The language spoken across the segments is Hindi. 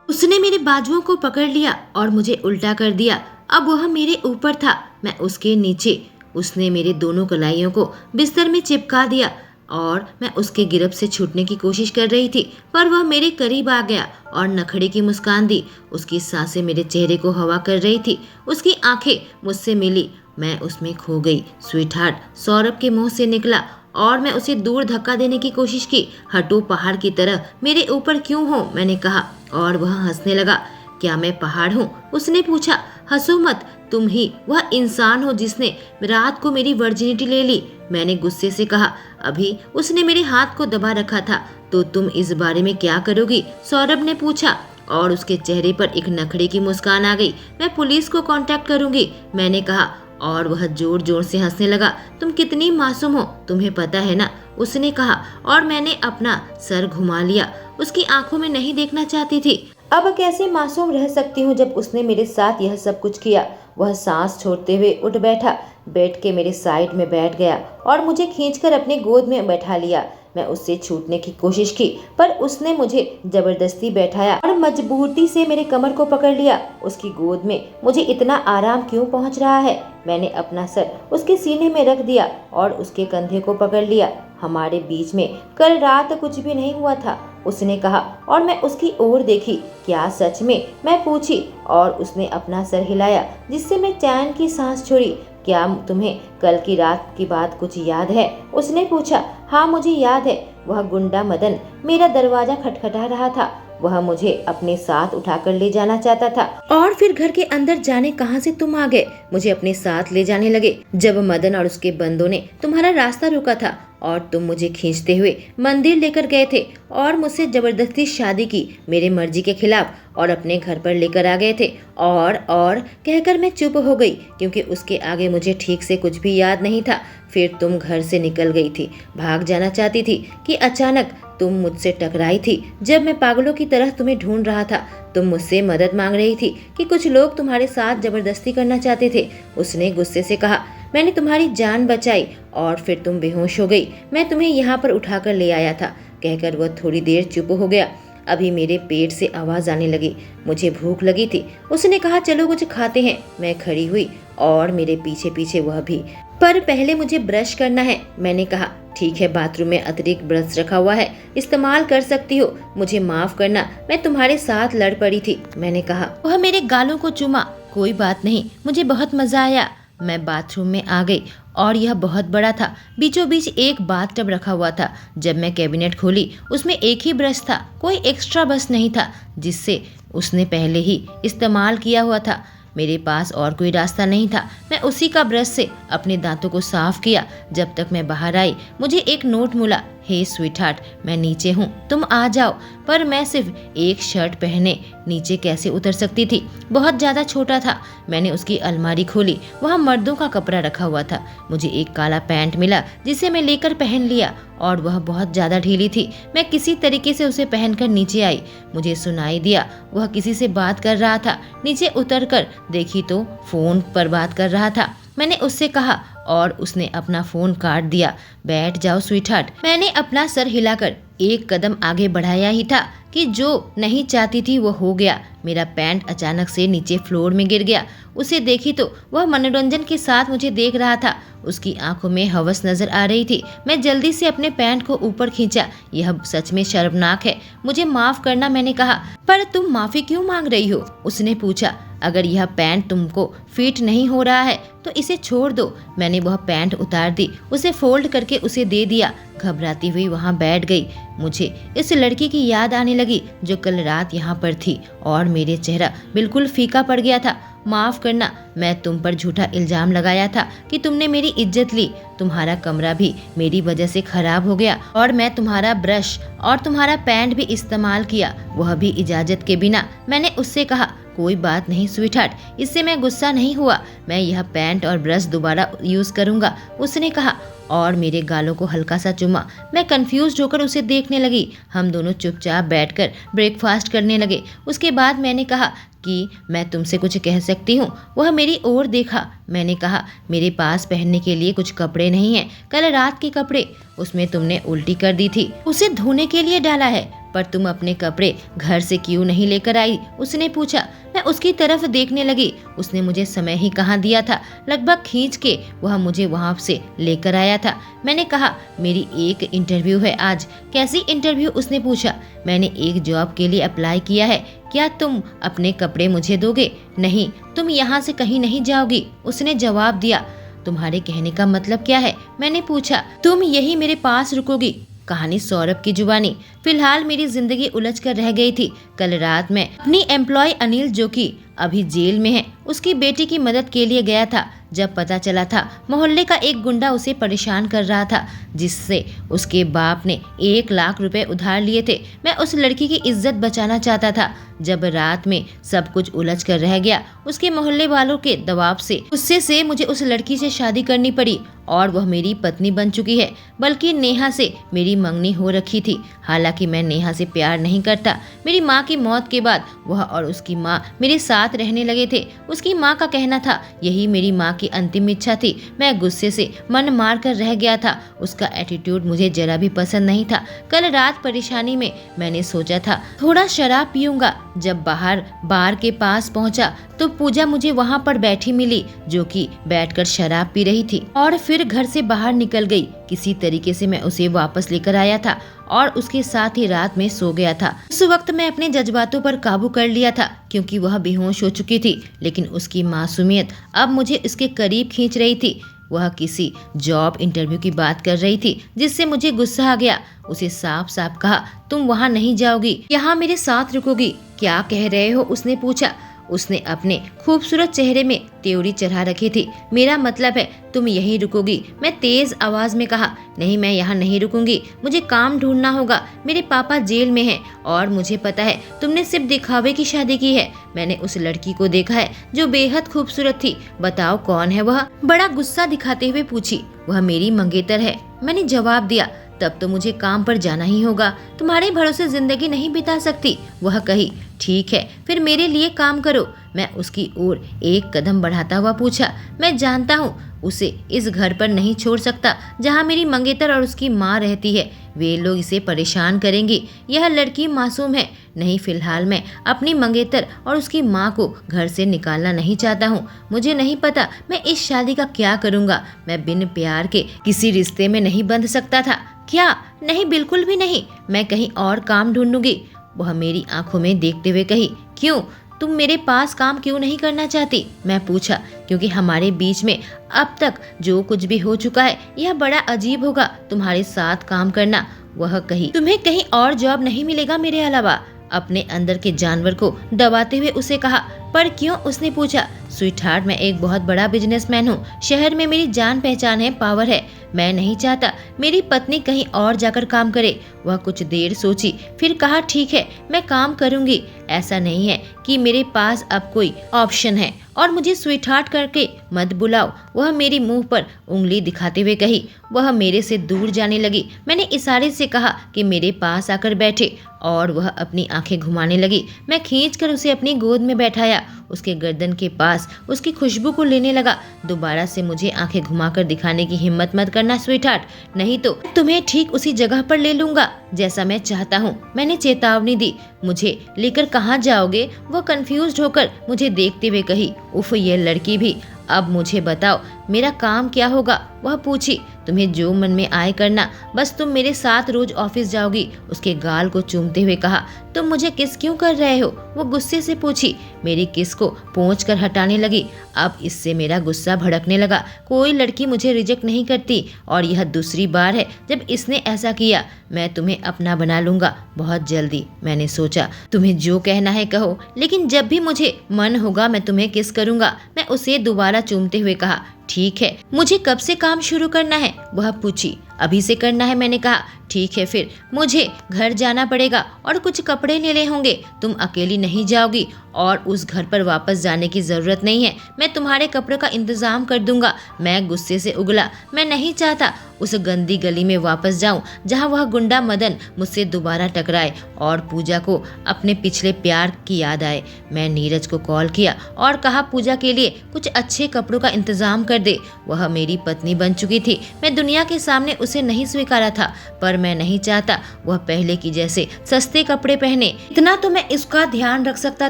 उसने मेरे बाजुओं को पकड़ लिया और मुझे उल्टा कर दिया। अब वह मेरे ऊपर था, मैं उसके नीचे। उसने मेरे दोनों कलाइयों को बिस्तर में चिपका दिया और मैं उसके गिरफ्त से छूटने की कोशिश कर रही थी, पर वह मेरे करीब आ गया और नखड़े की मुस्कान दी। उसकी सांसें मेरे चेहरे को हवा कर रही थी, उसकी आंखें मुझसे मिली। मैं उसमें खो गई। स्वीटहार्ट सौरभ के मुंह से निकला और मैं उसे दूर धक्का देने की कोशिश की। हटो, पहाड़ की तरह मेरे ऊपर क्यों हो, मैंने कहा और वह हंसने लगा। क्या मैं पहाड़ हूँ? उसने पूछा। हंसो मत, तुम ही वह इंसान हो जिसने रात को मेरी वर्जिनिटी ले ली, मैंने गुस्से से कहा। अभी उसने मेरे हाथ को दबा रखा था। तो तुम इस बारे में क्या करोगी? सौरभ ने पूछा और उसके चेहरे पर एक नखड़े की मुस्कान आ गई। मैं पुलिस को कांटेक्ट करूंगी, मैंने कहा और वह जोर जोर से हंसने लगा। तुम कितनी मासूम हो, तुम्हें पता है ना, उसने कहा और मैंने अपना सर घुमा लिया। उसकी आंखों में नहीं देखना चाहती थी। अब कैसे मासूम रह सकती हूँ जब उसने मेरे साथ यह सब कुछ किया। वह सांस छोड़ते हुए उठ बैठा, बैठ के मेरे साइड में बैठ गया और मुझे खींचकर अपने गोद में बैठा लिया। मैं उससे छूटने की कोशिश की, पर उसने मुझे जबरदस्ती बैठाया और मजबूती से मेरे कमर को पकड़ लिया। उसकी गोद में मुझे इतना आराम क्यों पहुंच रहा है? मैंने अपना सर उसके सीने में रख दिया और उसके कंधे को पकड़ लिया। हमारे बीच में कल रात कुछ भी नहीं हुआ था, उसने कहा और मैं उसकी ओर देखी। क्या सच में? मैं पूछी और उसने अपना सर हिलाया, जिससे मैं चैन की सांस छोड़ी। क्या तुम्हें कल की रात की बात कुछ याद है? उसने पूछा। हाँ, मुझे याद है। वह गुंडा मदन मेरा दरवाजा खटखटा रहा था। वह मुझे अपने साथ उठाकर ले जाना चाहता था और फिर घर के अंदर जाने कहां से तुम आ गए, मुझे अपने साथ ले जाने लगे। जब मदन और उसके बंदों ने तुम्हारा रास्ता रोका था और तुम मुझे खींचते हुए मंदिर लेकर गए थे और मुझसे जबरदस्ती शादी की, मेरे मर्जी के खिलाफ, और अपने घर पर लेकर आ गए थे। और कहकर मैं चुप हो गई क्योंकि उसके आगे मुझे ठीक से कुछ भी याद नहीं था। फिर तुम घर से निकल गई थी, भाग जाना चाहती थी कि अचानक तुम मुझसे टकराई थी। जब मैं पागलों की तरह तुम्हें ढूंढ रहा था, तुम मुझसे मदद मांग रही थी कि कुछ लोग तुम्हारे साथ जबरदस्ती करना चाहते थे, उसने गुस्से से कहा। मैंने तुम्हारी जान बचाई और फिर तुम बेहोश हो गई। मैं तुम्हें यहाँ पर उठाकर ले आया था, कहकर वह थोड़ी देर चुप हो गया। अभी मेरे पेट से आवाज आने लगी। मुझे भूख लगी थी। उसने कहा चलो कुछ खाते हैं। मैं खड़ी हुई और मेरे पीछे पीछे वह भी। पर पहले मुझे ब्रश करना है, मैंने कहा। ठीक है, बाथरूम में अतिरिक्त ब्रश रखा हुआ है, इस्तेमाल कर सकती हो। मुझे माफ करना, मैं तुम्हारे साथ लड़ पड़ी थी, मैंने कहा। वह मेरे गालों को चूमा। कोई बात नहीं, मुझे बहुत मजा आया। मैं बाथरूम में आ गई और यह बहुत बड़ा था। बीचों बीच एक बाथटब रखा हुआ था। जब मैं कैबिनेट खोली, उसमें एक ही ब्रश था, कोई एक्स्ट्रा ब्रश नहीं था जिससे उसने पहले ही इस्तेमाल किया हुआ था। मेरे पास और कोई रास्ता नहीं था। मैं उसी का ब्रश से अपने दांतों को साफ किया। जब तक मैं बाहर आई, मुझे एक नोट मिला। हे स्वीटहार्ट, मैं नीचे हूँ, तुम आ जाओ। पर मैं सिर्फ एक शर्ट पहने नीचे कैसे उतर सकती थी? बहुत ज्यादा छोटा था। मैंने उसकी अलमारी खोली, वहाँ मर्दों का कपड़ा रखा हुआ था। मुझे एक काला पैंट मिला जिसे मैं लेकर पहन लिया और वह बहुत ज्यादा ढीली थी। मैं किसी तरीके से उसे पहनकर नीचे आई। मुझे सुनाई दिया वह किसी से बात कर रहा था। नीचे उतरकर देखी तो फोन पर बात कर रहा था। मैंने उससे कहा और उसने अपना फोन काट दिया। बैठ जाओ स्वीटहार्ट। मैंने अपना सर हिलाकर एक कदम आगे बढ़ाया ही था कि जो नहीं चाहती थी वो हो गया। मेरा पैंट अचानक से नीचे फ्लोर में गिर गया। उसे देखी तो वह मनोरंजन के साथ मुझे देख रहा था। उसकी आंखों में हवस नजर आ रही थी। मैं जल्दी से अपने पैंट को ऊपर खींचा। यह सच में शर्मनाक है, मुझे माफ करना, मैंने कहा। पर तुम माफी क्यों मांग रही हो? उसने पूछा। अगर यह पैंट तुमको फिट नहीं हो रहा है तो इसे छोड़ दो। मैंने वह पैंट उतार दी, उसे फोल्ड करके उसे दे दिया। घबराती हुई वहाँ बैठ गई। मुझे इस लड़की की याद आने लगी जो कल रात यहाँ पर थी और मेरे चेहरा बिल्कुल फीका पड़ गया था। माफ करना, मैं तुम पर झूठा इल्जाम लगाया था कि तुमने मेरी इज्जत ली। तुम्हारा कमरा भी मेरी वजह से खराब हो गया और मैं तुम्हारा ब्रश और तुम्हारा पैंट भी इस्तेमाल किया, वह भी इजाजत के बिना। मैंने उससे कहा कोई बात नहीं स्वीटहार्ट, इससे मैं गुस्सा नहीं हुआ। मैं यह पैंट और ब्रश दोबारा यूज करूंगा, उसने कहा और मेरे गालों को हल्का सा चुमा। मैं कंफ्यूज होकर उसे देखने लगी। हम दोनों चुपचाप बैठकर ब्रेकफास्ट करने लगे। उसके बाद मैंने कहा कि मैं तुमसे कुछ कह सकती हूँ। वह मेरी ओर देखा। मैंने कहा, मेरे पास पहनने के लिए कुछ कपड़े नहीं हैं, कल रात के कपड़े, उसमें तुमने उल्टी कर दी थी, उसे धोने के लिए डाला है, पर तुम अपने कपड़े घर से क्यों नहीं लेकर आई? उसने पूछा। मैं उसकी तरफ देखने लगी। उसने मुझे समय ही कहाँ दिया था, लगभग खींच के वह मुझे वहाँ से लेकर आया था। मैंने कहा, मेरी एक इंटरव्यू है आज। कैसी इंटरव्यू? उसने पूछा। मैंने एक जॉब के लिए अप्लाई किया है, क्या तुम अपने कपड़े मुझे दोगे? नहीं, तुम यहाँ से कहीं नहीं जाओगी, उसने जवाब दिया। तुम्हारे कहने का मतलब क्या है? मैंने पूछा। तुम यही मेरे पास रुकोगी। कहानी सौरभ की जुबानी। फिलहाल मेरी जिंदगी उलझ कर रह गई थी। कल रात मैं अपनी एम्प्लॉय अनिल, जो कि अभी जेल में है, उसकी बेटी की मदद के लिए गया था। जब पता चला था मोहल्ले का एक गुंडा उसे परेशान कर रहा था, जिससे उसके बाप ने 1 लाख रुपए उधार लिए थे। मैं उस लड़की की इज्जत बचाना चाहता था। जब रात में सब कुछ उलझ कर रह गया, उसके मोहल्ले वालों के दबाव से, गुस्से से मुझे उस लड़की से शादी करनी पड़ी और वह मेरी पत्नी बन चुकी है। बल्कि नेहा से मेरी मंगनी हो रखी थी। हालांकि मैं नेहा से प्यार नहीं करता। मेरी माँ की मौत के बाद वह और उसकी माँ मेरे साथ रहने लगे थे। उसकी माँ का कहना था यही मेरी माँ की अंतिम इच्छा थी। मैं गुस्से से मन मार कर रह गया था। उसका एटीट्यूड मुझे जरा भी पसंद नहीं था। कल रात परेशानी में मैंने सोचा था थोड़ा शराब पीऊंगा। जब बाहर बार के पास पहुंचा तो पूजा मुझे वहां पर बैठी मिली, जो कि बैठकर शराब पी रही थी, और फिर घर से बाहर निकल गई। किसी तरीके से मैं उसे वापस लेकर आया था और उसके साथ ही रात में सो गया था। उस वक्त मैं अपने जज्बातों पर काबू कर लिया था, क्योंकि वह बेहोश हो चुकी थी, लेकिन उसकी मासूमियत अब मुझे इसके करीब खींच रही थी। वह किसी जॉब इंटरव्यू की बात कर रही थी, जिससे मुझे गुस्सा आ गया। उसे साफ साफ कहा, तुम वहाँ नहीं जाओगी, यहाँ मेरे साथ रुकोगी। क्या कह रहे हो? उसने पूछा। उसने अपने खूबसूरत चेहरे में त्योरी चढ़ा रखी थी। मेरा मतलब है तुम यहीं रुकोगी। मैं तेज आवाज में कहा। नहीं, मैं यहाँ नहीं रुकूंगी, मुझे काम ढूंढना होगा। मेरे पापा जेल में हैं और मुझे पता है तुमने सिर्फ दिखावे की शादी की है। मैंने उस लड़की को देखा है जो बेहद खूबसूरत थी। बताओ कौन है वह? बड़ा गुस्सा दिखाते हुए पूछी। वह मेरी मंगेतर है, मैंने जवाब दिया। तब तो मुझे काम पर जाना ही होगा, तुम्हारे भरोसे जिंदगी नहीं बिता सकती, वह कही। ठीक है, फिर मेरे लिए काम करो। मैं उसकी ओर एक कदम बढ़ाता हुआ पूछा। मैं जानता हूँ उसे इस घर पर नहीं छोड़ सकता जहाँ मेरी मंगेतर और उसकी माँ रहती है। वे लोग इसे परेशान करेंगी। यह लड़की मासूम है। नहीं, फिलहाल मैं अपनी मंगेतर और उसकी माँ को घर से निकालना नहीं चाहता हूँ। मुझे नहीं पता मैं इस शादी का क्या करूँगा। मैं बिन प्यार के किसी रिश्ते में नहीं बंध सकता था। क्या? नहीं, बिल्कुल भी नहीं। मैं कहीं और काम ढूंढूंगी, वह मेरी आंखों में देखते हुए कही। क्यों? तुम मेरे पास काम क्यों नहीं करना चाहती? मैं पूछा। क्योंकि हमारे बीच में अब तक जो कुछ भी हो चुका है, यह बड़ा अजीब होगा तुम्हारे साथ काम करना, वह कही। तुम्हें कहीं और जॉब नहीं मिलेगा मेरे अलावा, अपने अंदर के जानवर को दबाते हुए उसे कहा। पर क्यों? उसने पूछा। स्वीटहार्ट, मैं एक बहुत बड़ा बिजनेसमैन हूँ। शहर में मेरी जान पहचान है, पावर है। मैं नहीं चाहता मेरी पत्नी कहीं और जाकर काम करे। वह कुछ देर सोची, फिर कहा, ठीक है, मैं काम करूंगी। ऐसा नहीं है कि मेरे पास अब कोई ऑप्शन है और मुझे स्वीटहार्ट करके मत बुलाओ, वह मेरी मुंह पर उंगली दिखाते हुए कही। वह मेरे से दूर जाने लगी। मैंने इशारे से कहा कि मेरे पास आकर बैठे और वह अपनी आंखें घुमाने लगी। मैं खींचकर उसे अपनी गोद में बैठाया, उसके गर्दन के पास उसकी खुशबू को लेने लगा। दोबारा से मुझे आंखें घुमाकर दिखाने की हिम्मत मत करना स्वीटहार्ट, नहीं तो तुम्हें ठीक उसी जगह पर ले लूंगा जैसा मैं चाहता हूँ, मैंने चेतावनी दी। मुझे लेकर कहाँ जाओगे? वह कंफ्यूज्ड होकर मुझे देखते हुए कही। उफ, ये लड़की भी। अब मुझे बताओ मेरा काम क्या होगा? वह पूछी। तुम्हें जो मन में आए करना, बस तुम मेरे साथ रोज ऑफिस जाओगी, उसके गाल को चूमते हुए कहा। तुम मुझे किस क्यों कर रहे हो? वो गुस्से से पूछी। मेरी किस को पोंछ कर हटाने लगी। अब इससे मेरा गुस्सा भड़कने लगा। कोई लड़की मुझे रिजेक्ट नहीं करती और यह दूसरी बार है जब इसने ऐसा किया। मैं तुम्हें अपना बना लूंगा बहुत जल्दी। मैंने सोचा तुम्हें जो कहना है कहो, लेकिन जब भी मुझे मन होगा मैं तुम्हें किस करूंगा। मैं उसे दोबारा चूमते हुए कहा। ठीक है, मुझे कब से काम शुरू करना है? वह पूछी। अभी से करना है, मैंने कहा। ठीक है, फिर मुझे घर जाना पड़ेगा और कुछ कपड़े लेने होंगे। तुम अकेली नहीं जाओगी और उस घर पर वापस जाने की जरूरत नहीं है, मैं तुम्हारे कपड़ों का इंतजाम कर दूंगा। मैं गुस्से से उगला। मैं नहीं चाहता उस गंदी गली में वापस जाऊं जहां वह गुंडा मदन मुझसे दोबारा टकराए और पूजा को अपने पिछले प्यार की याद आए। मैं नीरज को कॉल किया और कहा पूजा के लिए कुछ अच्छे कपड़ों का इंतजाम कर दे। वह मेरी पत्नी बन चुकी थी। मैं दुनिया के सामने उसे नहीं स्वीकारा था, पर मैं नहीं चाहता वह पहले की जैसे सस्ते कपड़े पहने। इतना तो मैं इसका ध्यान रख सकता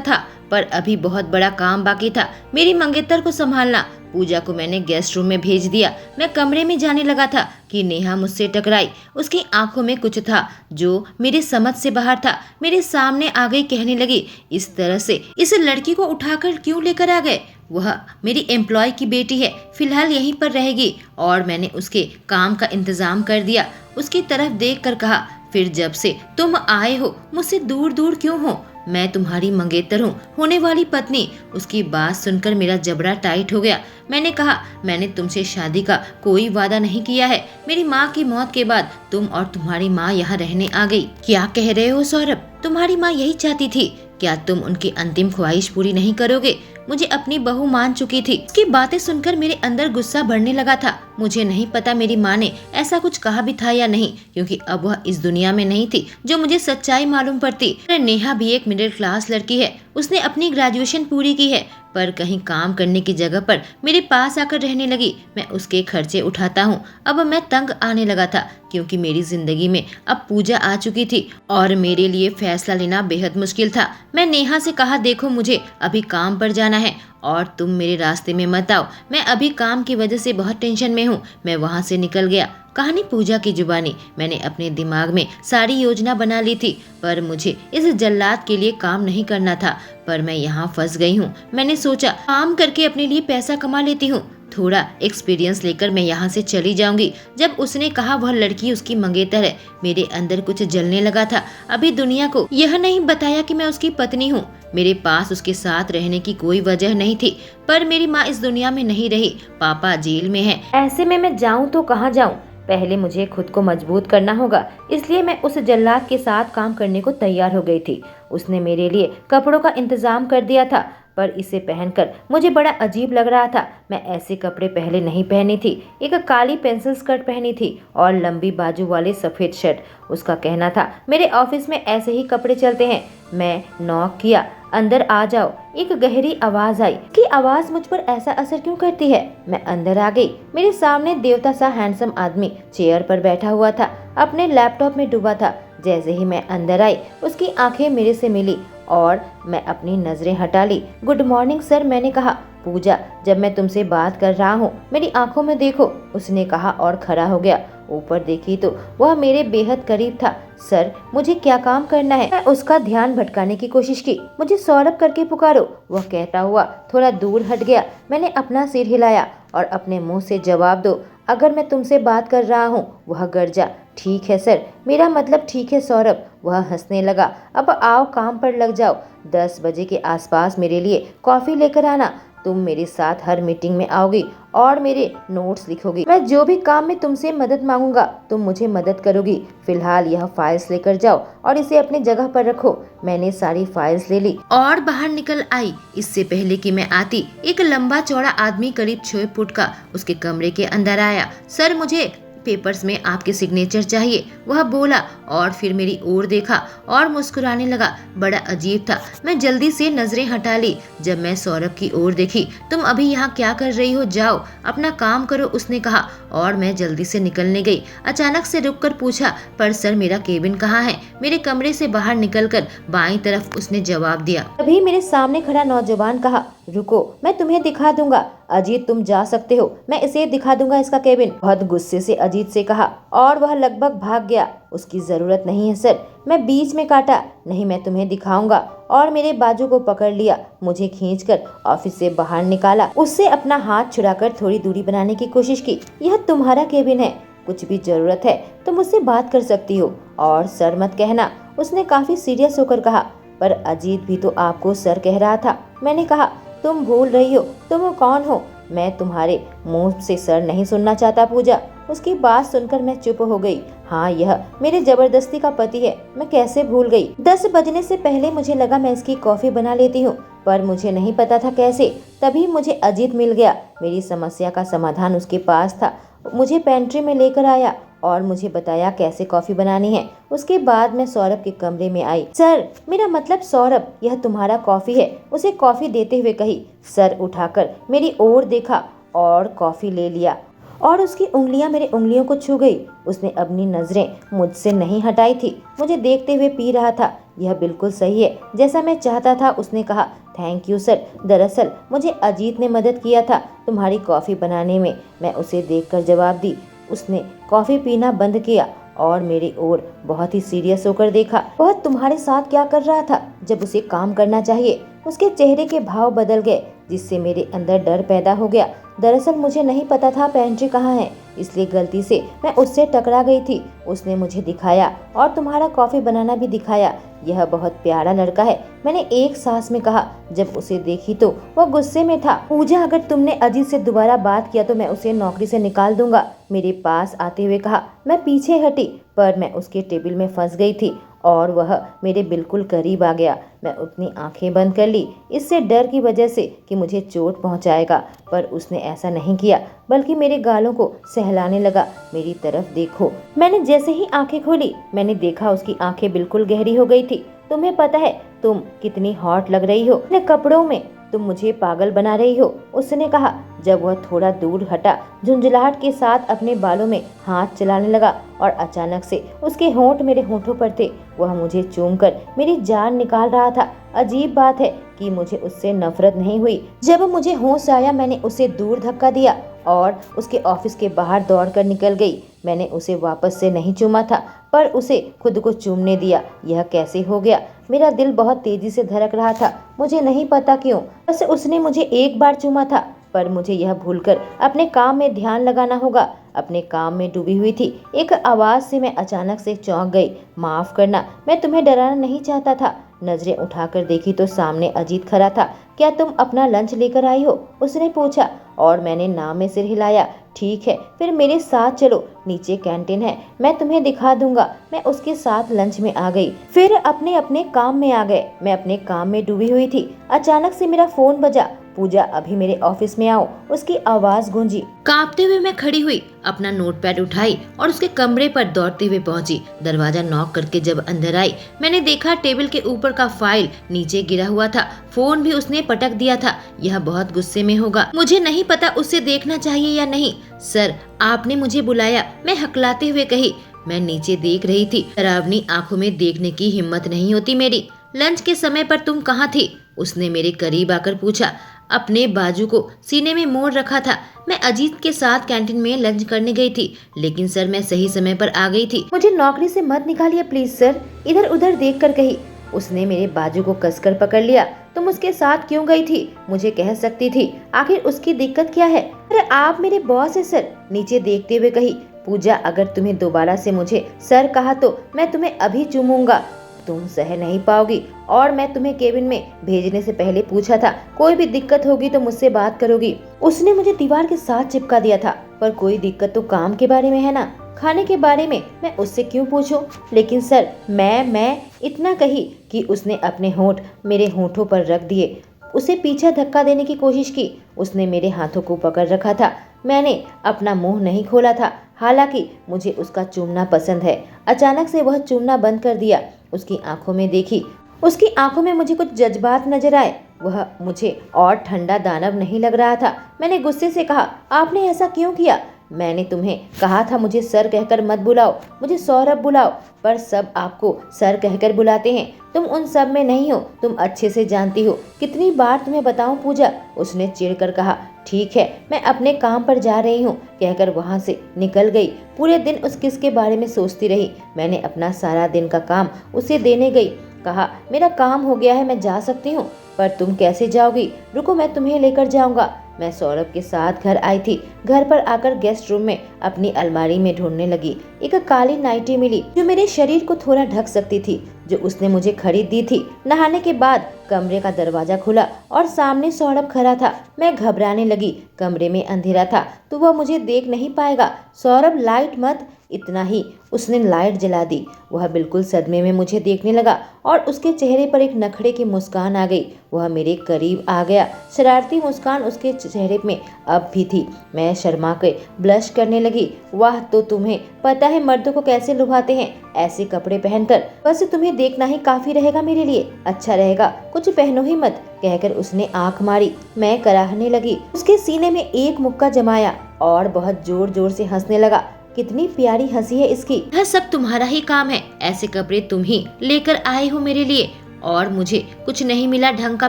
था, पर अभी बहुत बड़ा काम बाकी था, मेरी मंगेतर को संभालना। पूजा को मैंने गेस्ट रूम में भेज दिया। मैं कमरे में जाने लगा था कि नेहा मुझसे टकराई। उसकी आंखों में कुछ था जो मेरे समझ से बाहर था। मेरे सामने आ गई, कहने लगी, इस तरह से इस लड़की को उठाकर क्यों लेकर आ गए? वह मेरी एम्प्लॉय की बेटी है, फिलहाल यहीं पर रहेगी। और मैंने उसके काम का इंतजाम कर दिया। उसकी तरफ देख कर कहा, फिर जब से तुम आए हो मुझसे दूर दूर क्यों हो? मैं तुम्हारी मंगेतर हूँ, होने वाली पत्नी। उसकी बात सुनकर मेरा जबड़ा टाइट हो गया। मैंने कहा, मैंने तुमसे शादी का कोई वादा नहीं किया है। मेरी माँ की मौत के बाद तुम और तुम्हारी माँ यहाँ रहने आ गई। क्या कह रहे हो सौरभ? तुम्हारी माँ यही चाहती थी। क्या तुम उनकी अंतिम ख्वाहिश पूरी नहीं करोगे? मुझे अपनी बहू मान चुकी थी। उसकी बातें सुनकर मेरे अंदर गुस्सा बढ़ने लगा था। मुझे नहीं पता मेरी माँ ने ऐसा कुछ कहा भी था या नहीं, क्योंकि अब वह इस दुनिया में नहीं थी जो मुझे सच्चाई मालूम पड़ती। नेहा भी एक मिडिल क्लास लड़की है। उसने अपनी ग्रेजुएशन पूरी की है, पर कहीं काम करने की जगह पर मेरे पास आकर रहने लगी। मैं उसके खर्चे उठाता हूँ। अब मैं तंग आने लगा था, क्योंकि मेरी जिंदगी में अब पूजा आ चुकी थी और मेरे लिए फैसला लेना बेहद मुश्किल था। मैं नेहा से कहा, देखो मुझे अभी काम पर जाना है और तुम मेरे रास्ते में मत आओ। मैं अभी काम की वजह से बहुत टेंशन में हूँ। मैं वहाँ से निकल गया। कहानी पूजा की जुबानी। मैंने अपने दिमाग में सारी योजना बना ली थी, पर मुझे इस जल्लाद के लिए काम नहीं करना था। पर मैं यहाँ फंस गई हूँ। मैंने सोचा काम करके अपने लिए पैसा कमा लेती हूँ, थोड़ा एक्सपीरियंस लेकर मैं यहाँ से चली जाऊंगी। जब उसने कहा वह लड़की उसकी मंगेतर है, मेरे अंदर कुछ जलने लगा था। अभी दुनिया को यह नहीं बताया कि मैं उसकी पत्नी हूँ। मेरे पास उसके साथ रहने की कोई वजह नहीं थी, पर मेरी माँ इस दुनिया में नहीं रही। पापा जेल में है। ऐसे में मैं जाऊँ तो कहाँ जाऊँ? पहले मुझे खुद को मजबूत करना होगा। इसलिए मैं उस जल्लाद के साथ काम करने को तैयार हो गई थी। उसने मेरे लिए कपड़ों का इंतजाम कर दिया था, पर इसे पहनकर मुझे बड़ा अजीब लग रहा था। मैं ऐसे कपड़े पहले नहीं पहनी थी। एक काली पेंसिल स्कर्ट पहनी थी और लंबी बाजू वाले सफेद शर्ट। उसका कहना था, मेरे ऑफिस में ऐसे ही कपड़े चलते हैं। मैं नॉक किया, अंदर आ जाओ। एक गहरी आवाज आई। कि आवाज मुझ पर ऐसा असर क्यों करती है? मैं अंदर आ गई। मेरे सामने देवता सा हैंडसम आदमी चेयर पर बैठा हुआ था, अपने लैपटॉप में डूबा था। जैसे ही मैं अंदर आई, उसकी आंखें मेरे से मिली और मैं अपनी नजरें हटा ली। गुड मॉर्निंग सर, मैंने कहा। पूजा, जब मैं तुमसे बात कर रहा हूँ मेरी आंखों में देखो, उसने कहा और खड़ा हो गया। ऊपर देखी तो वह मेरे बेहद करीब था। सर, मुझे क्या काम करना है? मैं उसका ध्यान भटकाने की कोशिश की। मुझे सौरभ करके पुकारो, वह कहता हुआ थोड़ा दूर हट गया। मैंने अपना सिर हिलाया और अपने मुंह से जवाब दो, अगर मैं तुमसे बात कर रहा हूँ। वह गरजा, ठीक है सर, मेरा मतलब ठीक है सौरभ। वह हंसने लगा। अब आओ काम पर लग जाओ। 10 बजे के आसपास मेरे लिए कॉफी लेकर आना। तुम मेरे साथ हर मीटिंग में आओगी और मेरे नोट्स लिखोगी। मैं जो भी काम में तुमसे मदद मांगूंगा तुम मुझे मदद करोगी। फिलहाल यह फाइल्स लेकर जाओ और इसे अपनी जगह पर रखो। मैंने सारी फाइल्स ले ली और बाहर निकल आई। इससे पहले कि मैं आती, एक लंबा चौड़ा आदमी करीब 6 फुट का उसके कमरे के अंदर आया। सर, मुझे पेपर्स में आपके सिग्नेचर चाहिए, वह बोला और फिर मेरी ओर देखा और मुस्कुराने लगा। बड़ा अजीब था। मैं जल्दी से नजरें हटा ली। जब मैं सौरभ की ओर देखी, तुम अभी यहाँ क्या कर रही हो? जाओ अपना काम करो, उसने कहा और मैं जल्दी से निकलने गई। अचानक से रुककर पूछा, पर सर मेरा केबिन कहाँ है? मेरे कमरे से बाहर निकलकर बाईं तरफ उसने जवाब दिया। तभी मेरे सामने खड़ा नौजवान कहा, रुको, मैं तुम्हें दिखा दूंगा। अजीत, तुम जा सकते हो, मैं इसे दिखा दूंगा इसका केबिन। बहुत गुस्से से अजीत से कहा और वह लगभग भाग गया। उसकी जरूरत नहीं है सर, मैं बीच में काटा। नहीं, मैं तुम्हें दिखाऊंगा। और मेरे बाजू को पकड़ लिया, मुझे खींचकर ऑफिस से बाहर निकाला। उससे अपना हाथ छुड़ाकर थोड़ी दूरी बनाने की कोशिश की। यह तुम्हारा केबिन है, कुछ भी जरूरत है तो मुझसे बात कर सकती हो और सर मत कहना, उसने काफी सीरियस होकर कहा। पर अजीत भी तो आपको सर कह रहा था। मैंने कहा, तुम भूल रही हो तुम कौन हो। मैं तुम्हारे मुंह से सर नहीं सुनना चाहता पूजा। उसकी बात सुनकर मैं चुप हो गई। हाँ, यह मेरे जबरदस्ती का पति है, मैं कैसे भूल गई। 10 बजने से पहले मुझे लगा मैं इसकी कॉफी बना लेती हूँ, पर मुझे नहीं पता था कैसे। तभी मुझे अजीत मिल गया। मेरी समस्या का समाधान उसके पास था। मुझे पेंट्री में लेकर आया और मुझे बताया कैसे कॉफी बनानी है। उसके बाद मैं सौरभ के कमरे में आई। सर, मेरा मतलब सौरभ, यह तुम्हारा कॉफी है, उसे कॉफी देते हुए कही। सर उठाकर मेरी ओर देखा और कॉफी ले लिया और उसकी उंगलियां मेरे उंगलियों को छू गई। उसने अपनी नजरें मुझसे नहीं हटाई थी, मुझे देखते हुए पी रहा था। यह बिल्कुल सही है जैसा मैं चाहता था, उसने कहा। थैंक यू सर, दरअसल मुझे अजीत ने मदद किया था तुम्हारी कॉफी बनाने में, मैं उसे देखकर जवाब दी। उसने कॉफी पीना बंद किया और मेरी ओर बहुत ही सीरियस होकर देखा। वह तुम्हारे साथ क्या कर रहा था जब उसे काम करना चाहिए? उसके चेहरे के भाव बदल गए, जिससे मेरे अंदर डर पैदा हो गया। दरअसल मुझे नहीं पता था पेंट्री कहाँ है, इसलिए गलती से मैं उससे टकरा गई थी। उसने मुझे दिखाया और तुम्हारा कॉफी बनाना भी दिखाया। यह बहुत प्यारा लड़का है, मैंने एक सांस में कहा। जब उसे देखी तो वह गुस्से में था। पूजा, अगर तुमने अजीत से दोबारा बात किया तो मैं उसे नौकरी से निकाल दूंगा, मेरे पास आते हुए कहा। मैं पीछे हटी, पर मैं उसके टेबल में फंस गई थी और वह मेरे बिल्कुल करीब आ गया। मैं अपनी आंखें बंद कर ली, इससे डर की वजह से कि मुझे चोट पहुंचाएगा, पर उसने ऐसा नहीं किया, बल्कि मेरे गालों को सहलाने लगा। मेरी तरफ देखो। मैंने जैसे ही आंखें खोली, मैंने देखा उसकी आंखें बिल्कुल गहरी हो गई थी। तुम्हें पता है तुम कितनी हॉट लग रही हो अपने कपड़ों में, तुम मुझे पागल बना रही हो, उसने कहा। जब वह थोड़ा दूर हटा, झुंझलाहट के साथ अपने बालों में हाथ चलाने लगा और अचानक से उसके होंठ मेरे होंठों पर थे। वह मुझे चूमकर मेरी जान निकाल रहा था। अजीब बात है कि मुझे उससे नफरत नहीं हुई। जब मुझे होश आया, मैंने उसे दूर धक्का दिया और उसके ऑफिस के बाहर दौड़कर निकल गई। मैंने उसे वापस से नहीं चूमा था, पर उसे खुद को चूमने दिया। यह कैसे हो गया? मेरा दिल बहुत तेजी से धड़क रहा था, मुझे नहीं पता क्यों। बस उसने मुझे एक बार चूमा था, पर मुझे यह भूलकर अपने काम में ध्यान लगाना होगा। अपने काम में डूबी हुई थी। एक आवाज से मैं अचानक से चौंक गई। माफ करना, मैं तुम्हें डराना नहीं चाहता था। नजरें उठाकर देखी तो सामने अजीत खड़ा था। क्या तुम अपना लंच लेकर आई हो? उसने पूछा और मैंने नाम में सिर हिलाया। ठीक है, फिर मेरे साथ चलो, नीचे कैंटीन है, मैं तुम्हें दिखा दूंगा। मैं उसके साथ लंच में आ गई। फिर अपने अपने काम में आ गए। मैं अपने काम में डूबी हुई थी। अचानक से मेरा फोन बजा। पूजा, अभी मेरे ऑफिस में आओ, उसकी आवाज गूंजी। कांपते हुए मैं खड़ी हुई, अपना नोटपैड उठाई और उसके कमरे पर दौड़ते हुए पहुंची। दरवाजा नॉक करके जब अंदर आई, मैंने देखा टेबल के ऊपर का फाइल नीचे गिरा हुआ था। फोन भी उसने पटक दिया था। यह बहुत गुस्से में होगा, मुझे नहीं पता उसे देखना चाहिए या नहीं। सर, आपने मुझे बुलाया, मैं हकलाते हुए कही। मैं नीचे देख रही थी, डरावनी आंखों में देखने की हिम्मत नहीं होती मेरी। लंच के समय पर तुम कहाँ थी? उसने मेरे करीब आकर पूछा। अपने बाजू को सीने में मोड़ रखा था। मैं अजीत के साथ कैंटीन में लंच करने गई थी, लेकिन सर मैं सही समय पर आ गई थी। मुझे नौकरी से मत निकालिए प्लीज सर, इधर उधर देखकर कही। उसने मेरे बाजू को कसकर पकड़ लिया। तुम उसके साथ क्यों गई थी? मुझे कह सकती थी, आखिर उसकी दिक्कत क्या है? अरे आप मेरे बॉस है सर, नीचे देखते हुए कही। पूजा, अगर तुम्हें दोबारा से मुझे सर कहा तो मैं तुम्हें अभी चूमूंगा। तुम सह नहीं पाओगी, और मैं तुम्हें केबिन में भेजने से पहले पूछा था, कोई भी दिक्कत होगी तो मुझसे बात करोगी। उसने मुझे दीवार के साथ चिपका दिया था, पर कोई दिक्कत तो काम के बारे में है ना, खाने के बारे में मैं उससे क्यों पूछूं? लेकिन सर मैं इतना कही कि उसने अपने होंठ मेरे होंठों पर रख दिए। उसे पीछे धक्का देने की कोशिश की। उसने मेरे हाथों को पकड़ रखा था। मैंने अपना मुंह नहीं खोला था, हालांकि मुझे उसका चूमना पसंद है। अचानक से वह चूमना बंद कर दिया। उसकी आंखों में देखी, उसकी आंखों में मुझे कुछ जज्बात नजर आए। वह मुझे और ठंडा दानव नहीं लग रहा था। मैंने गुस्से से कहा, आपने ऐसा क्यों किया? मैंने तुम्हें कहा था मुझे सर कहकर मत बुलाओ, मुझे सौरभ बुलाओ, पर सब आपको सर कहकर बुलाते हैं। तुम उन सब में नहीं हो, तुम अच्छे से जानती हो। कितनी बार तुम्हें बताऊं पूजा? उसने चिढ़कर कहा। ठीक है, मैं अपने काम पर जा रही हूँ, कहकर वहाँ से निकल गई। पूरे दिन उस किस के बारे में सोचती रही। मैंने अपना सारा दिन का काम उसे देने गई। कहा, मेरा काम हो गया है, मैं जा सकती हूँ। पर तुम कैसे जाओगी? रुको, मैं तुम्हें लेकर जाऊंगा। मैं सौरभ के साथ घर आई थी। घर पर आकर गेस्ट रूम में अपनी अलमारी में ढूंढने लगी। एक काली नाइटी मिली जो मेरे शरीर को थोड़ा ढक सकती थी, जो उसने मुझे खरीद दी थी। नहाने के बाद कमरे का दरवाजा खुला और सामने सौरभ खड़ा था। मैं घबराने लगी। कमरे में अंधेरा था तो वह मुझे देख नहीं पाएगा। सौरभ, लाइट मत। इतना ही उसने लाइट जला दी। वह बिल्कुल सदमे में मुझे देखने लगा और उसके चेहरे पर एक नखरे की मुस्कान आ गई। वह मेरे करीब आ गया। शरारती मुस्कान उसके चेहरे में अब भी थी। मैं शर्मा के ब्लश करने लगी। वाह, तो तुम्हें पता है मर्दों को कैसे लुभाते हैं ऐसे कपड़े पहनकर। बस तुम्हें देखना ही काफी रहेगा मेरे लिए। अच्छा रहेगा, कुछ पहनो ही मत, कहकर उसने आंख मारी। मैं कराहने लगी। उसके सीने में एक मुक्का जमाया और बहुत जोर जोर से हंसने लगा। कितनी प्यारी हंसी है इसकी। यह सब तुम्हारा ही काम है। ऐसे कपड़े तुम ही लेकर आए हो मेरे लिए और मुझे कुछ नहीं मिला ढंग का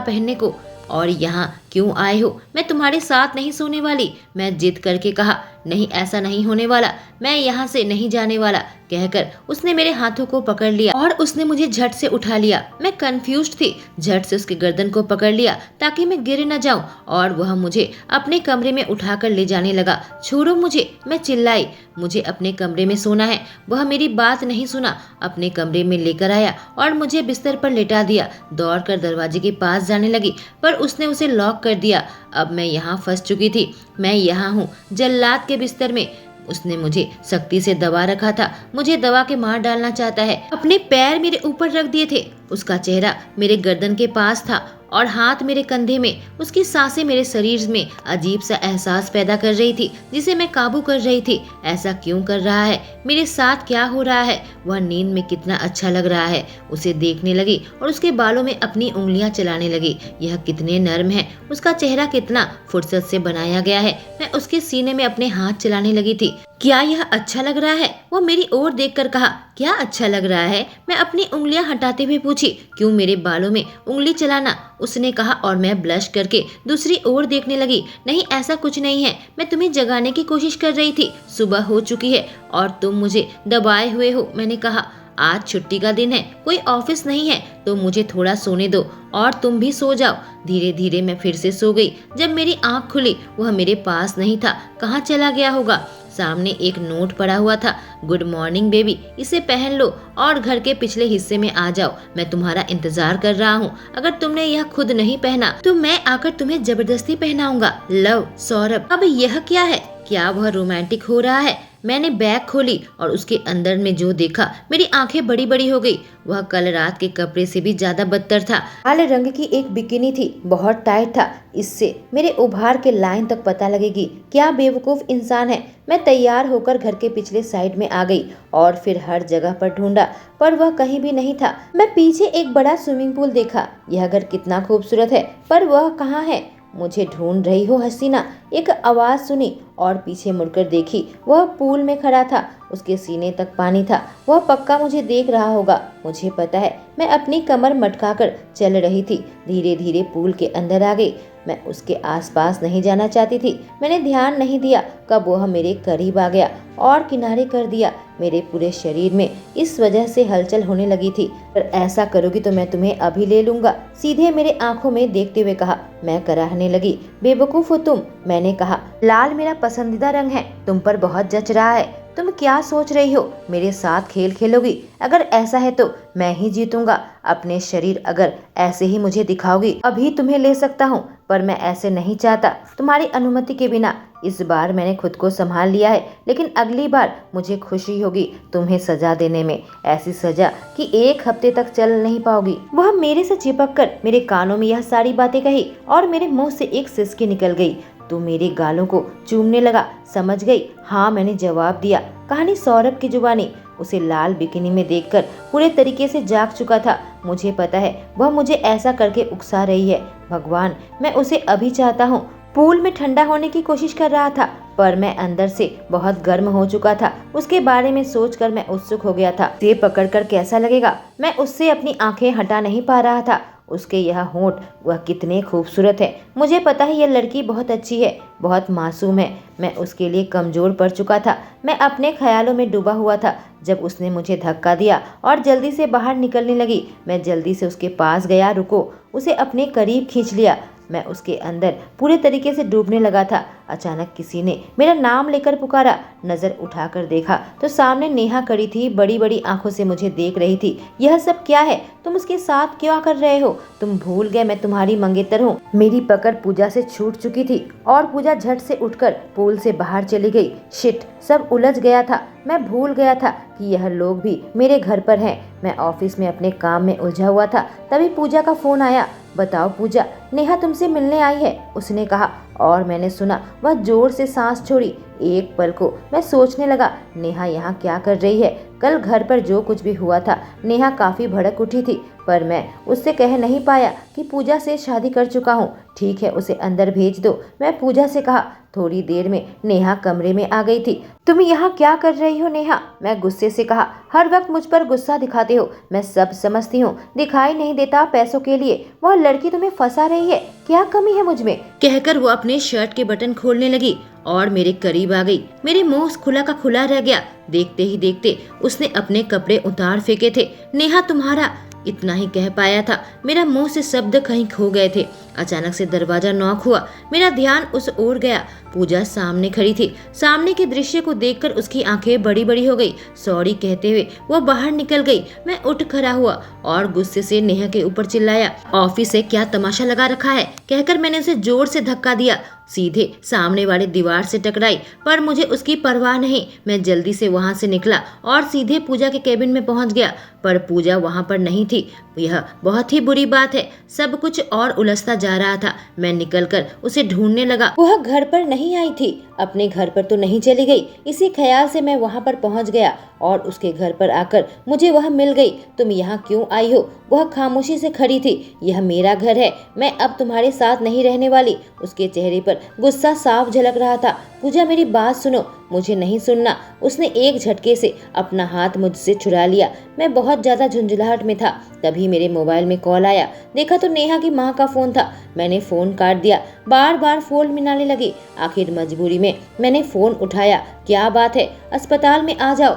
पहनने को। और यहाँ क्यों आए हो? मैं तुम्हारे साथ नहीं सोने वाली। मैं जिद करके कहा, नहीं ऐसा नहीं होने वाला, मैं यहाँ से नहीं जाने वाला, कहकर उसने मेरे हाथों को पकड़ लिया और उसने मुझे झट से उठा लिया। मैं कंफ्यूज थी। झट से उसके गर्दन को पकड़ लिया ताकि मैं गिर न जाऊं और वह मुझे अपने कमरे में उठाकर ले जाने लगा। छोड़ो मुझे, मैं चिल्लाई। मुझे अपने कमरे में सोना है। वह मेरी बात नहीं सुना। अपने कमरे में लेकर आया और मुझे बिस्तर पर लेटा दिया। दौड़कर दरवाजे के पास जाने लगी पर उसने उसे लॉक कर दिया। अब मैं यहाँ फंस चुकी थी। मैं यहाँ हूँ जल्लाद के बिस्तर में। उसने मुझे सख्ती से दबा रखा था। मुझे दबा के मार डालना चाहता है। अपने पैर मेरे ऊपर रख दिए थे। उसका चेहरा मेरे गर्दन के पास था और हाथ मेरे कंधे में। उसकी सांसें मेरे शरीर में अजीब सा एहसास पैदा कर रही थी जिसे मैं काबू कर रही थी। ऐसा क्यों कर रहा है? मेरे साथ क्या हो रहा है? वह नींद में कितना अच्छा लग रहा है। उसे देखने लगी और उसके बालों में अपनी उंगलियां चलाने लगी। यह कितने नर्म है। उसका चेहरा कितना फुर्सत से बनाया गया है। मैं उसके सीने में अपने हाथ चलाने लगी थी। क्या यह अच्छा लग रहा है? वो मेरी ओर देखकर कहा, क्या अच्छा लग रहा है? मैं अपनी उंगलियां हटाते हुए पूछी, क्यों मेरे बालों में उंगली चलाना? उसने कहा और मैं ब्लश करके दूसरी ओर देखने लगी। नहीं, ऐसा कुछ नहीं है। मैं तुम्हें जगाने की कोशिश कर रही थी। सुबह हो चुकी है और तुम मुझे दबाए हुए हो। मैंने कहा, आज छुट्टी का दिन है, कोई ऑफिस नहीं है, तो मुझे थोड़ा सोने दो और तुम भी सो जाओ। धीरे धीरे मैं फिर से सो गई। जब मेरी आंख खुली वह मेरे पास नहीं था। कहाँ चला गया होगा? सामने एक नोट पड़ा हुआ था। गुड मॉर्निंग बेबी, इसे पहन लो और घर के पिछले हिस्से में आ जाओ। मैं तुम्हारा इंतजार कर रहा हूँ। अगर तुमने यह खुद नहीं पहना तो मैं आकर तुम्हें जबरदस्ती पहनाऊंगा। लव, सौरभ। अब यह क्या है? क्या वह रोमांटिक हो रहा है? मैंने बैग खोली और उसके अंदर में जो देखा, मेरी आंखें बड़ी बड़ी हो गई। वह कल रात के कपड़े से भी ज्यादा बदतर था। काले रंग की एक बिकिनी थी, बहुत टाइट था। इससे मेरे उभार के लाइन तक पता लगेगी। क्या बेवकूफ इंसान है। मैं तैयार होकर घर के पिछले साइड में आ गई और फिर हर जगह पर ढूंढा पर वह कहीं भी नहीं था। मैं पीछे एक बड़ा स्विमिंग पूल देखा। यह घर कितना खूबसूरत है, पर वह कहाँ है? मुझे ढूंढ रही हो हसीना? एक आवाज सुनी और पीछे मुड़कर देखी। वह पूल में खड़ा था। उसके सीने तक पानी था। वह पक्का मुझे देख रहा होगा। मुझे पता है। मैं अपनी कमर मटकाकर चल रही थी। धीरे धीरे पूल के अंदर आ गई। मैं उसके आसपास नहीं जाना चाहती थी। मैंने ध्यान नहीं दिया कब वह मेरे करीब आ गया और किनारे कर दिया। मेरे पूरे शरीर में इस वजह से हलचल होने लगी थी। पर ऐसा करोगी तो मैं तुम्हें अभी ले लूंगा, सीधे मेरे आंखों में देखते हुए कहा। मैं कराहने लगी। बेवकूफ हो तुम, मैंने कहा। लाल मेरा पसंदीदा रंग है, तुम पर बहुत जच रहा है। तुम क्या सोच रही हो? मेरे साथ खेल खेलोगी? अगर ऐसा है तो मैं ही जीतूंगा। अपने शरीर अगर ऐसे ही मुझे दिखाओगी, अभी तुम्हें ले सकता हूँ, पर मैं ऐसे नहीं चाहता तुम्हारी अनुमति के बिना। इस बार मैंने खुद को संभाल लिया है, लेकिन अगली बार मुझे खुशी होगी तुम्हें सजा देने में। ऐसी सजा कि 1 हफ्ते तक चल नहीं पाओगी। वह मेरे से चिपक कर मेरे कानों में यह सारी बातें कही और मेरे मुंह से एक सिसकी निकल गई। तो मेरे गालों को चूमने लगा। समझ गई? हाँ, मैंने जवाब दिया। कहानी सौरभ की जुबानी। उसे लाल बिकिनी में देखकर पूरे तरीके से जाग चुका था। मुझे पता है वह मुझे ऐसा करके उकसा रही है। भगवान, मैं उसे अभी चाहता हूँ। पूल में ठंडा होने की कोशिश कर रहा था, पर मैं अंदर से बहुत गर्म हो चुका था। उसके बारे में सोचकर मैं उत्सुक हो गया था। उसे पकड़कर कैसा लगेगा? मैं उससे अपनी आंखें हटा नहीं पा रहा था। उसके यह होंठ, वह कितने खूबसूरत है। मुझे पता है यह लड़की बहुत अच्छी है, बहुत मासूम है। मैं उसके लिए कमजोर पड़ चुका था। मैं अपने ख्यालों में डूबा हुआ था जब उसने मुझे धक्का दिया और जल्दी से बाहर निकलने लगी। मैं जल्दी से उसके पास गया। रुको, उसे अपने करीब खींच लिया। मैं उसके अंदर पूरे तरीके से डूबने लगा था। अचानक किसी ने मेरा नाम लेकर पुकारा। नजर उठाकर देखा तो सामने नेहा खड़ी थी, बड़ी बड़ी आंखों से मुझे देख रही थी। यह सब क्या है? तुम उसके साथ क्या कर रहे हो? तुम भूल गए मैं तुम्हारी मंगेतर हूँ। मेरी पकड़ पूजा से छूट चुकी थी और पूजा झट से उठकर पूल से बाहर चली गई। शिट, सब उलझ गया था। मैं भूल गया था कि यह लोग भी मेरे घर पर हैं। मैं ऑफिस में अपने काम में उलझा हुआ था, तभी पूजा का फोन आया। बताओ पूजा, नेहा तुमसे मिलने आई है, उसने कहा। और मैंने सुना वह जोर से सांस छोड़ी। एक पल को मैं सोचने लगा, नेहा यहाँ क्या कर रही है? कल घर पर जो कुछ भी हुआ था, नेहा काफी भड़क उठी थी, पर मैं उससे कह नहीं पाया कि पूजा से शादी कर चुका हूँ। ठीक है, उसे अंदर भेज दो, मैं पूजा से कहा। थोड़ी देर में नेहा कमरे में आ गई थी। तुम यहाँ क्या कर रही हो नेहा? मैं गुस्से से कहा। हर वक्त मुझ पर गुस्सा दिखाते हो, मैं सब समझती हूँ। दिखाई नहीं देता पैसों के लिए वह लड़की तुम्हें फंसा रही है। क्या कमी है मुझ में? कहकर वो अपने शर्ट के बटन खोलने लगी और मेरे करीब आ गई। मेरे मुंह खुला का खुला रह गया। देखते ही देखते उसने अपने कपड़े उतार फेंके थे। नेहा तुम्हारा, इतना ही कह पाया था। मेरा मुंह से शब्द कहीं खो गए थे। अचानक से दरवाजा नॉक हुआ। मेरा ध्यान उस ओर गया। पूजा सामने खड़ी थी। सामने के दृश्य को देखकर उसकी आंखें बड़ी बड़ी हो गई। सॉरी कहते हुए वो बाहर निकल गई। मैं उठ खड़ा हुआ और गुस्से से नेहा के ऊपर चिल्लाया, ऑफिस से क्या तमाशा लगा रखा है? कहकर मैंने उसे जोर से धक्का दिया। सीधे सामने वाली दीवार से टकराई, पर मुझे उसकी परवाह नहीं। मैं जल्दी से वहां से निकला और सीधे पूजा के केबिन में पहुंच गया, पर पूजा वहां पर नहीं थी। यह बहुत ही बुरी बात है। सब कुछ और उलझता जा रहा था। मैं निकलकर उसे ढूंढने लगा। वह घर पर नहीं आई थी। अपने घर पर तो नहीं चली गई? इसी ख्याल से मैं वहां पर पहुंच गया और उसके घर पर आकर मुझे वह मिल गई। तुम यहाँ क्यों आई हो? वह खामोशी से खड़ी थी। यह मेरा घर है, मैं अब तुम्हारे साथ नहीं रहने वाली। उसके चेहरे पर गुस्सा साफ झलक रहा था। पूजा मेरी बात सुनो। मुझे नहीं सुनना। उसने एक झटके से अपना हाथ मुझसे छुड़ा लिया। मैं बहुत ज्यादा झुंझलाहट में था। तभी मेरे मोबाइल में कॉल आया। देखा तो नेहा की माँ का फोन था। मैंने फोन काट दिया। बार बार फोन मिलाने लगी। आखिर मजबूरी में मैंने फोन उठाया। क्या बात है? अस्पताल में आ जाओ।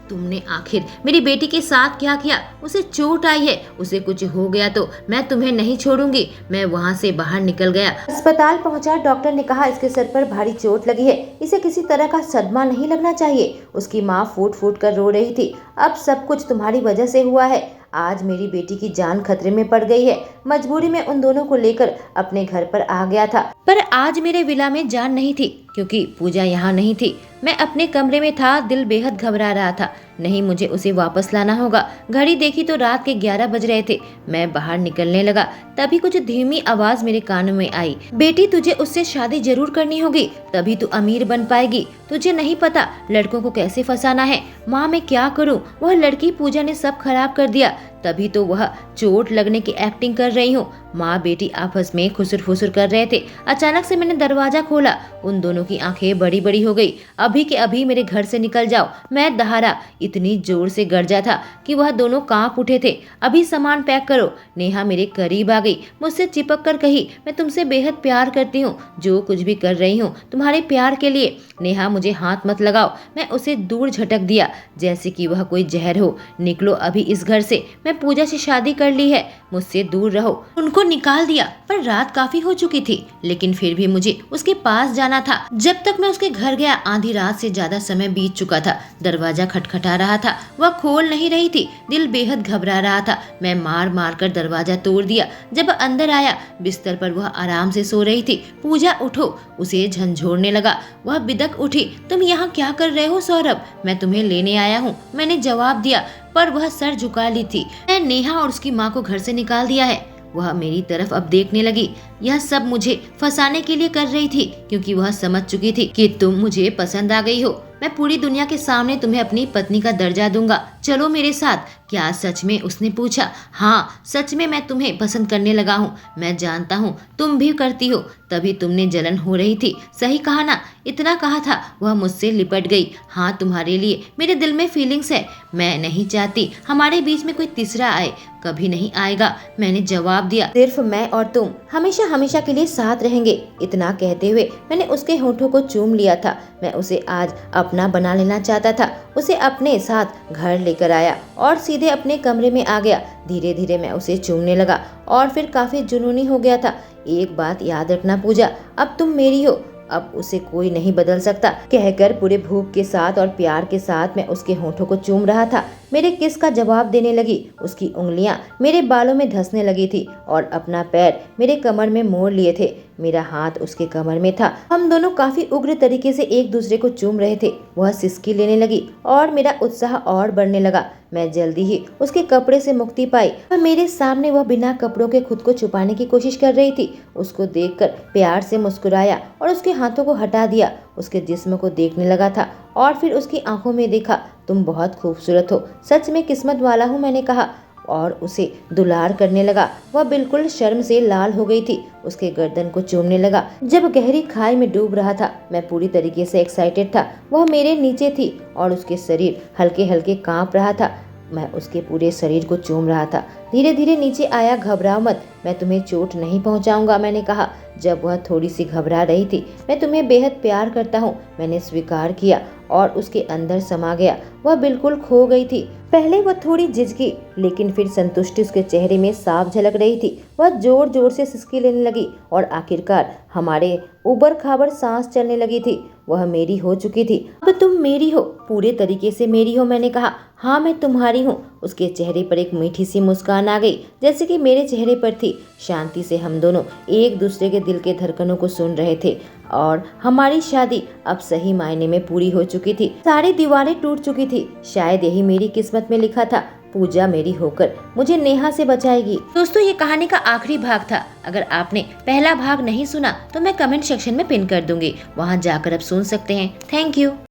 तुमने आखिर मेरी बेटी के साथ क्या किया? उसे चोट आई है, उसे कुछ हो गया तो मैं तुम्हें नहीं छोड़ूंगी। मैं वहाँ से बाहर निकल गया। अस्पताल पहुँचा। डॉक्टर ने कहा इसके सर पर भारी चोट लगी है, इसे किसी तरह का सदमा नहीं लगना चाहिए। उसकी माँ फूट फूट कर रो रही थी। अब सब कुछ तुम्हारी वजह से हुआ है। आज मेरी बेटी की जान खतरे में पड़ गई है। मजबूरी में उन दोनों को लेकर अपने घर पर आ गया था, पर आज मेरे विला में जान नहीं थी क्योंकि पूजा यहाँ नहीं थी। मैं अपने कमरे में था। दिल बेहद घबरा रहा था। नहीं, मुझे उसे वापस लाना होगा। घड़ी देखी तो रात के 11 बज रहे थे। मैं बाहर निकलने लगा, तभी कुछ धीमी आवाज मेरे कानों में आई। बेटी, तुझे उससे शादी जरूर करनी होगी, तभी तू अमीर बन पाएगी। तुझे नहीं पता लड़कों को कैसे फंसाना है। माँ, मैं क्या करूँ? वह लड़की पूजा ने सब खराब कर दिया। तभी तो वह चोट लगने की एक्टिंग कर रही हूँ। माँ बेटी आपस में खुसुर फुसुर कर रहे थे। अचानक से मैंने दरवाजा खोला। उन दोनों की आंखें बड़ी बड़ी हो गई। अभी के अभी मेरे घर से निकल जाओ। मैं दहाड़ा। इतनी जोर से गरजा था कि वह दोनों कांप उठे थे। अभी सामान पैक करो। नेहा मेरे करीब आ गई। मुझसे चिपक कर कही, मैं तुमसे बेहद प्यार करती हूँ। जो कुछ भी कर रही हूँ तुम्हारे प्यार के लिए। नेहा, मुझे हाथ मत लगाओ। मैं उसे दूर झटक दिया जैसे कि वह कोई जहर हो। निकलो अभी इस घर से। मैं पूजा से शादी कर ली है, मुझसे दूर रहो। उनको निकाल दिया, पर रात काफी हो चुकी थी, लेकिन फिर भी मुझे उसके पास जाना था। जब तक मैं उसके घर गया आधी रात से ज्यादा समय बीत चुका था। दरवाजा खटखटा रहा था, वह खोल नहीं रही थी। दिल बेहद घबरा रहा था। मैं मार मार कर दरवाजा तोड़ दिया। जब अंदर आया, बिस्तर पर वह आराम से सो रही थी। पूजा, उठो। उसे झंझोड़ने लगा। वह बिदक उठी। तुम यहाँ क्या कर रहे हो सौरभ? मैं तुम्हें लेने आया हूँ, मैंने जवाब दिया, पर वह सर झुका ली थी। मैं नेहा और उसकी माँ को घर से निकाल दिया है। वह मेरी तरफ अब देखने लगी। यह सब मुझे फंसाने के लिए कर रही थी, क्योंकि वह समझ चुकी थी कि तुम मुझे पसंद आ गई हो। मैं पूरी दुनिया के सामने तुम्हें अपनी पत्नी का दर्जा दूंगा। चलो मेरे साथ। क्या सच में? उसने पूछा। हाँ, सच में मैं तुम्हें पसंद करने लगा हूँ। मैं जानता हूँ तुम भी करती हो, तभी तुमने जलन हो रही थी। सही कहा ना? इतना कहा था, वह मुझसे लिपट गई। हाँ, तुम्हारे लिए मेरे दिल में फीलिंग्स है। मैं नहीं चाहती हमारे बीच में कोई तीसरा आए। कभी नहीं आएगा, मैंने जवाब दिया। सिर्फ मैं और तुम हमेशा हमेशा के लिए साथ रहेंगे। इतना कहते हुए मैंने उसके होठों को चूम लिया था। मैं उसे आज अपना बना लेना चाहता था। उसे अपने साथ घर लेकर आया और सीधे अपने कमरे में आ गया। धीरे धीरे मैं उसे चूमने लगा और फिर काफी जुनूनी हो गया था। एक बात याद रखना पूजा, अब तुम मेरी हो। अब उसे कोई नहीं बदल सकता, कहकर पूरे भूख के साथ और प्यार के साथ मैं उसके होठों को चूम रहा था। मेरे किस का जवाब देने लगी। उसकी उंगलियां मेरे बालों में धंसने लगी थी और अपना पैर मेरे कमर में मोड़ लिए थे। मेरा हाथ उसके कमर में था। हम दोनों काफी उग्र तरीके से एक दूसरे को चूम रहे थे। वह सिसकी लेने लगी और मेरा उत्साह और बढ़ने लगा। मैं जल्दी ही उसके कपड़े से मुक्ति पाई और मेरे सामने वह बिना कपड़ों के खुद को छुपाने की कोशिश कर रही थी। उसको देखकर प्यार से मुस्कुराया और उसके हाथों को हटा दिया। उसके जिस्म को देखने लगा था और फिर उसकी आंखों में देखा। तुम बहुत खूबसूरत हो, सच में किस्मत वाला हूँ, मैंने कहा और उसे दुलार करने लगा। वह बिल्कुल शर्म से लाल हो गई थी। उसके गर्दन को चूमने लगा। जब गहरी खाई में डूब रहा था, मैं पूरी तरीके से एक्साइटेड था। वह मेरे नीचे थी और उसके शरीर हल्के हल्के कांप रहा था। मैं उसके पूरे शरीर को चूम रहा था। धीरे धीरे नीचे आया। घबराओ मत, मैं तुम्हें चोट नहीं पहुंचाऊंगा, मैंने कहा। जब वह थोड़ी सी घबरा रही थी, मैं तुम्हें बेहद प्यार करता हूँ, मैंने स्वीकार किया और उसके अंदर समा गया। वह बिल्कुल खो गई थी। पहले वह थोड़ी झिझकी, लेकिन फिर संतुष्टि उसके चेहरे में साफ झलक रही थी। वह जोर जोर से सिसकी लेने लगी और आखिरकार हमारे उबड़ खाबड़ सांस चलने लगी थी। वह मेरी हो चुकी थी। अब तुम मेरी हो, पूरे तरीके से मेरी हो, मैंने कहा। हाँ, मैं तुम्हारी हूँ। उसके चेहरे पर एक मीठी सी मुस्कान आ गई, जैसे कि मेरे चेहरे पर थी। शांति से हम दोनों एक दूसरे के दिल के धड़कनों को सुन रहे थे और हमारी शादी अब सही मायने में पूरी हो चुकी थी। सारी दीवारें टूट चुकी थी। शायद यही मेरी किस्मत में लिखा था। पूजा मेरी होकर मुझे नेहा से बचाएगी। दोस्तों, ये कहानी का आखिरी भाग था। अगर आपने पहला भाग नहीं सुना तो मैं कमेंट सेक्शन में पिन कर दूंगी, वहां जाकर आप सुन सकते हैं। Thank you.